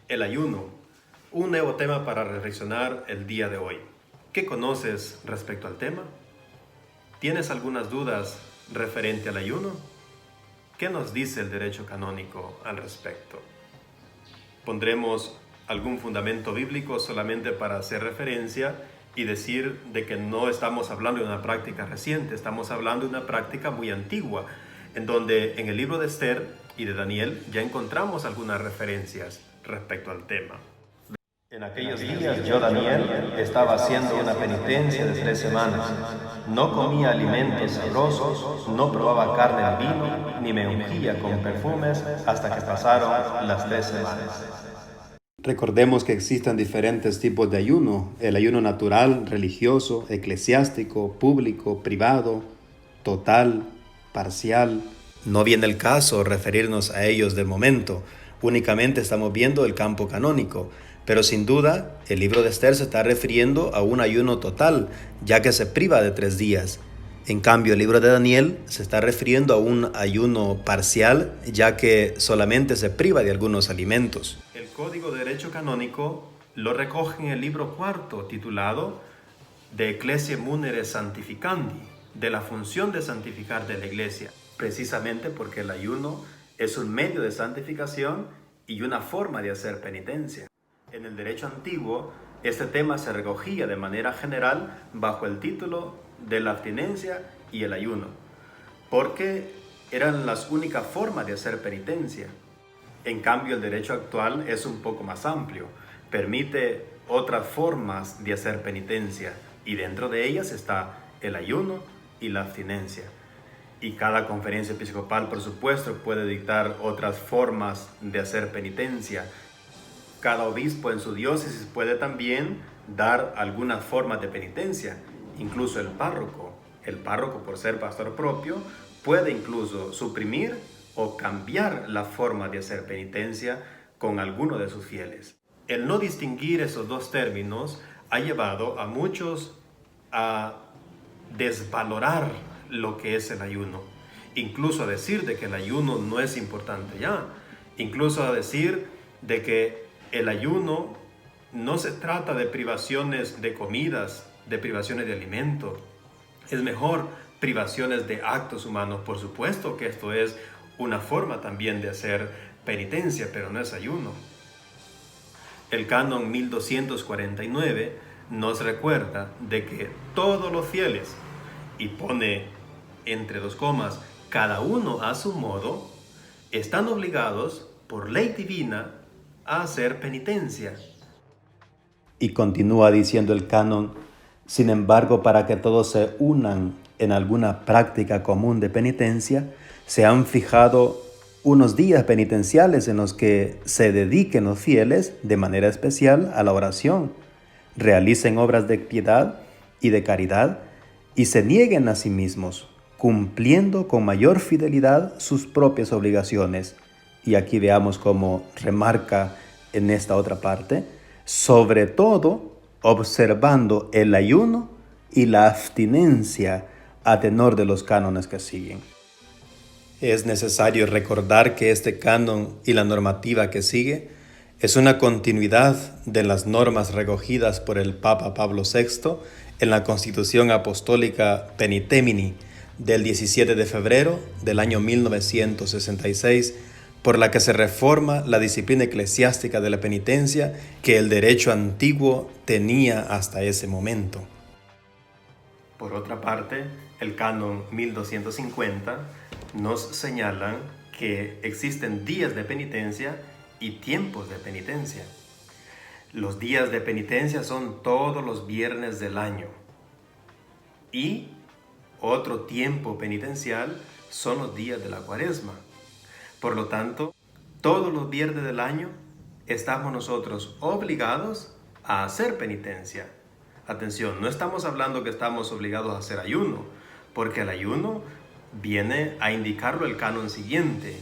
El ayuno, un nuevo tema para reflexionar el día de hoy. ¿Qué conoces respecto al tema? ¿Tienes algunas dudas referente al ayuno? ¿Qué nos dice el derecho canónico al respecto? Pondremos algún fundamento bíblico solamente para hacer referencia y decir de que no estamos hablando de una práctica reciente, estamos hablando de una práctica muy antigua, en donde en el libro de Esther y de Daniel ya encontramos algunas referencias respecto al tema. En aquellos días yo, Daniel, estaba haciendo una penitencia de 3 semanas. No comía alimentos sabrosos, no probaba carne ni vino, ni me ungía con perfumes hasta que pasaron las 3 semanas. Recordemos que existen diferentes tipos de ayuno: el ayuno natural, religioso, eclesiástico, público, privado, total, parcial. No viene el caso referirnos a ellos de momento, únicamente estamos viendo el campo canónico, pero sin duda el libro de Esther se está refiriendo a un ayuno total, ya que se priva de 3 días. En cambio, el libro de Daniel se está refiriendo a un ayuno parcial, ya que solamente se priva de algunos alimentos. El Código de Derecho Canónico lo recoge en el libro cuarto, titulado De Ecclesia Munere Sanctificandi, de la función de santificar de la Iglesia, precisamente porque el ayuno es un medio de santificación y una forma de hacer penitencia. En el derecho antiguo, este tema se recogía de manera general bajo el título de la abstinencia y el ayuno, porque eran las únicas formas de hacer penitencia. En cambio, el derecho actual es un poco más amplio, permite otras formas de hacer penitencia y dentro de ellas está el ayuno y la abstinencia. Y cada conferencia episcopal, por supuesto, puede dictar otras formas de hacer penitencia. Cada obispo en su diócesis puede también dar algunas formas de penitencia, incluso el párroco. El párroco, por ser pastor propio, puede incluso suprimir o cambiar la forma de hacer penitencia con alguno de sus fieles. El no distinguir esos dos términos ha llevado a muchos a desvalorar lo que es el ayuno, incluso a decir de que el ayuno no es importante ya, incluso a decir de que el ayuno no se trata de privaciones de comidas, de privaciones de alimento, es mejor privaciones de actos humanos. Por supuesto que esto es una forma también de hacer penitencia, pero no es ayuno. El canon 1249 nos recuerda de que todos los fieles, y pone entre 2 comas, cada uno a su modo, están obligados por ley divina a hacer penitencia. Y continúa diciendo el canon: sin embargo, para que todos se unan en alguna práctica común de penitencia, se han fijado unos días penitenciales en los que se dediquen los fieles de manera especial a la oración, realicen obras de piedad y de caridad y se nieguen a sí mismos, cumpliendo con mayor fidelidad sus propias obligaciones. Y aquí veamos cómo remarca en esta otra parte: sobre todo observando el ayuno y la abstinencia a tenor de los cánones que siguen. Es necesario recordar que este canon y la normativa que sigue es una continuidad de las normas recogidas por el Papa Pablo VI en la Constitución Apostólica Penitemini del 17 de febrero del año 1966, por la que se reforma la disciplina eclesiástica de la penitencia que el derecho antiguo tenía hasta ese momento. Por otra parte, el canon 1250 nos señala que existen días de penitencia y tiempos de penitencia. Los días de penitencia son todos los viernes del año y otro tiempo penitencial son los días de la Cuaresma. Por lo tanto, todos los viernes del año estamos nosotros obligados a hacer penitencia. Atención, no estamos hablando que estamos obligados a hacer ayuno, porque el ayuno viene a indicarlo el canon siguiente.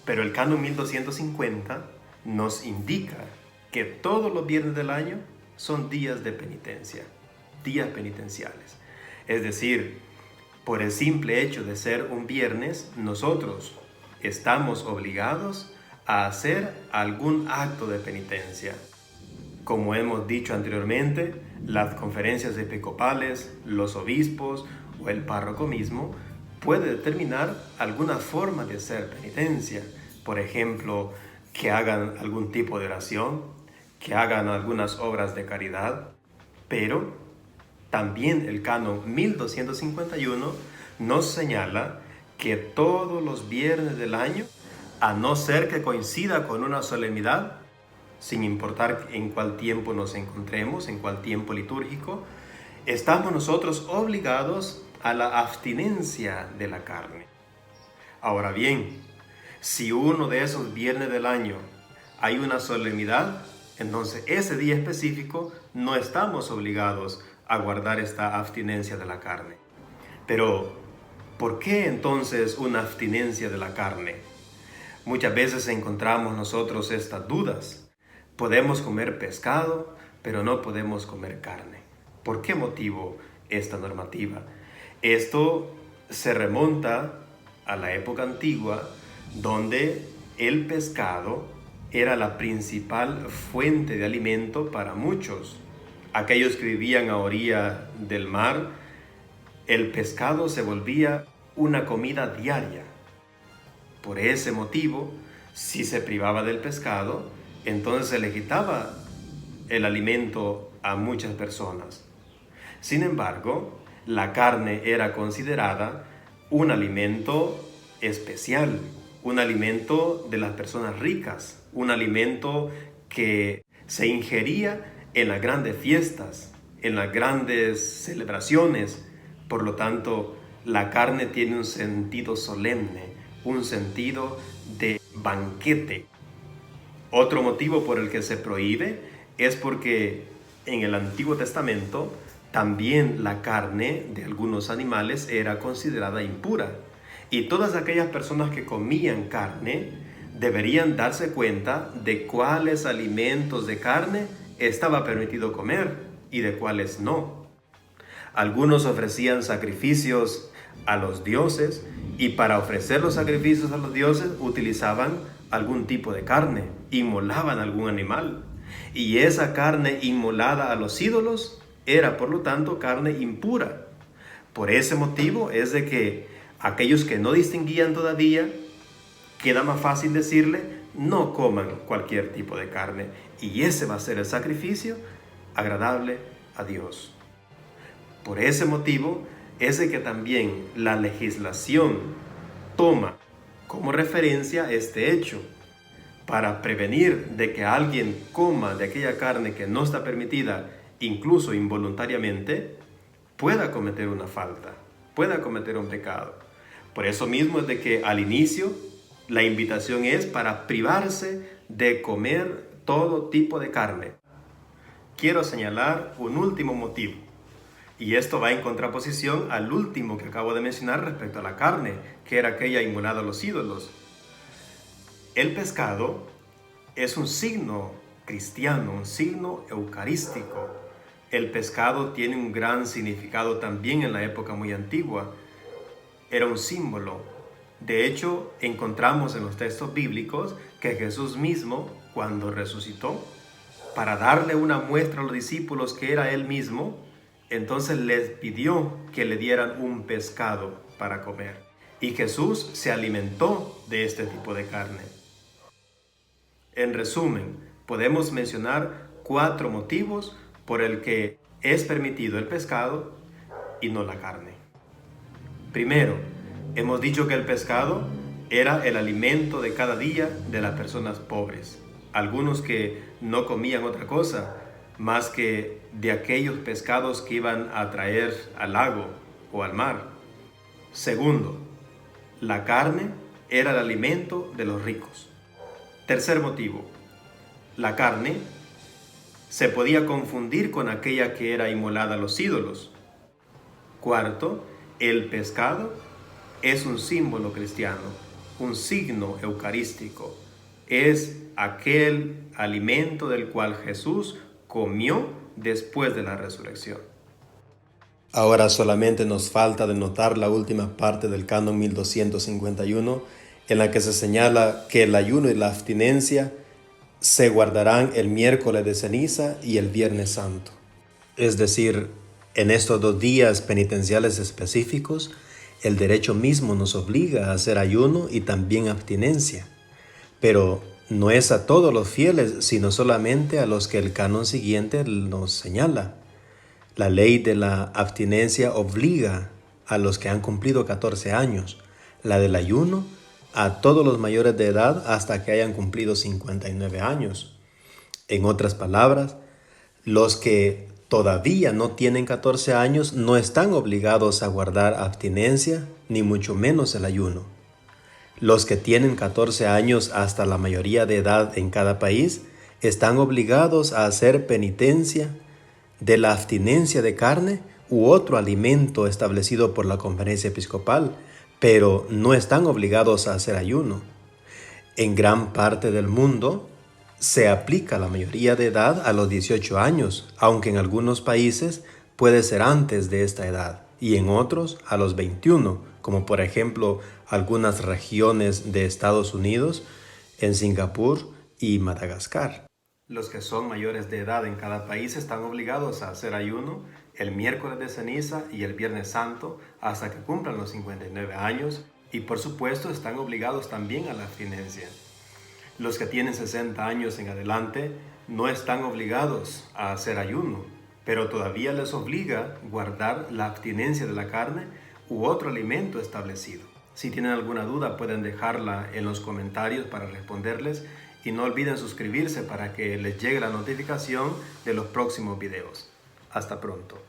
Pero el canon 1250 nos indica que todos los viernes del año son días de penitencia, días penitenciales. Es decir, por el simple hecho de ser un viernes, nosotros estamos obligados a hacer algún acto de penitencia. Como hemos dicho anteriormente, las conferencias episcopales, los obispos o el párroco mismo puede determinar alguna forma de hacer penitencia. Por ejemplo, que hagan algún tipo de oración, que hagan algunas obras de caridad. Pero también el canon 1251 nos señala que todos los viernes del año, a no ser que coincida con una solemnidad, sin importar en cuál tiempo nos encontremos, en cuál tiempo litúrgico, estamos nosotros obligados a la abstinencia de la carne. Ahora bien, si uno de esos viernes del año hay una solemnidad, entonces ese día específico no estamos obligados a guardar esta abstinencia de la carne. Pero, ¿por qué entonces una abstinencia de la carne? Muchas veces encontramos nosotros estas dudas. Podemos comer pescado, pero no podemos comer carne. ¿Por qué motivo esta normativa? Esto se remonta a la época antigua, donde el pescado era la principal fuente de alimento para muchos. Aquellos que vivían a orilla del mar, el pescado se volvía una comida diaria. Por ese motivo, si se privaba del pescado, entonces se le quitaba el alimento a muchas personas. Sin embargo, la carne era considerada un alimento especial, un alimento de las personas ricas, un alimento que se ingería en las grandes fiestas, en las grandes celebraciones. Por lo tanto, la carne tiene un sentido solemne, un sentido de banquete. Otro motivo por el que se prohíbe es porque en el Antiguo Testamento también la carne de algunos animales era considerada impura. Y todas aquellas personas que comían carne deberían darse cuenta de cuáles alimentos de carne estaba permitido comer y de cuáles no. Algunos ofrecían sacrificios a los dioses y para ofrecer los sacrificios a los dioses utilizaban algún tipo de carne, inmolaban algún animal. Y esa carne inmolada a los ídolos era por lo tanto carne impura. Por ese motivo es de que aquellos que no distinguían todavía, queda más fácil decirle, no coman cualquier tipo de carne. Y ese va a ser el sacrificio agradable a Dios. Por ese motivo es de que también la legislación toma como referencia este hecho para prevenir de que alguien coma de aquella carne que no está permitida, incluso involuntariamente, pueda cometer una falta, pueda cometer un pecado. Por eso mismo es de que al inicio la invitación es para privarse de comer todo tipo de carne. Quiero señalar un último motivo, y esto va en contraposición al último que acabo de mencionar respecto a la carne, que era aquella inmolada a los ídolos. El pescado es un signo cristiano, un signo eucarístico. El pescado tiene un gran significado también en la época muy antigua. Era un símbolo. De hecho, encontramos en los textos bíblicos que Jesús mismo, cuando resucitó, para darle una muestra a los discípulos que era Él mismo, entonces les pidió que le dieran un pescado para comer. Y Jesús se alimentó de este tipo de carne. En resumen, podemos mencionar 4 motivos por el que es permitido el pescado y no la carne. Primero, hemos dicho que el pescado era el alimento de cada día de las personas pobres. Algunos que no comían otra cosa más que de aquellos pescados que iban a traer al lago o al mar. Segundo, la carne era el alimento de los ricos. Tercer motivo, la carne se podía confundir con aquella que era inmolada a los ídolos. Cuarto, el pescado es un símbolo cristiano, un signo eucarístico. Es aquel alimento del cual Jesús comió después de la resurrección. Ahora solamente nos falta denotar la última parte del canon 1251, en la que se señala que el ayuno y la abstinencia se guardarán el miércoles de ceniza y el viernes santo. Es decir, en estos 2 días penitenciales específicos, el derecho mismo nos obliga a hacer ayuno y también abstinencia. Pero no es a todos los fieles, sino solamente a los que el canon siguiente nos señala. La ley de la abstinencia obliga a los que han cumplido 14 años. La del ayuno a todos los mayores de edad hasta que hayan cumplido 59 años. En otras palabras, los que todavía no tienen 14 años no están obligados a guardar abstinencia, ni mucho menos el ayuno. Los que tienen 14 años hasta la mayoría de edad en cada país están obligados a hacer penitencia de la abstinencia de carne u otro alimento establecido por la Conferencia Episcopal, pero no están obligados a hacer ayuno. En gran parte del mundo se aplica la mayoría de edad a los 18 años, aunque en algunos países puede ser antes de esta edad y en otros a los 21, como por ejemplo algunas regiones de Estados Unidos, en Singapur y Madagascar. Los que son mayores de edad en cada país están obligados a hacer ayuno el miércoles de ceniza y el viernes santo hasta que cumplan los 59 años y por supuesto están obligados también a la abstinencia. Los que tienen 60 años en adelante no están obligados a hacer ayuno, pero todavía les obliga guardar la abstinencia de la carne u otro alimento establecido. Si tienen alguna duda pueden dejarla en los comentarios para responderles y no olviden suscribirse para que les llegue la notificación de los próximos videos. Hasta pronto.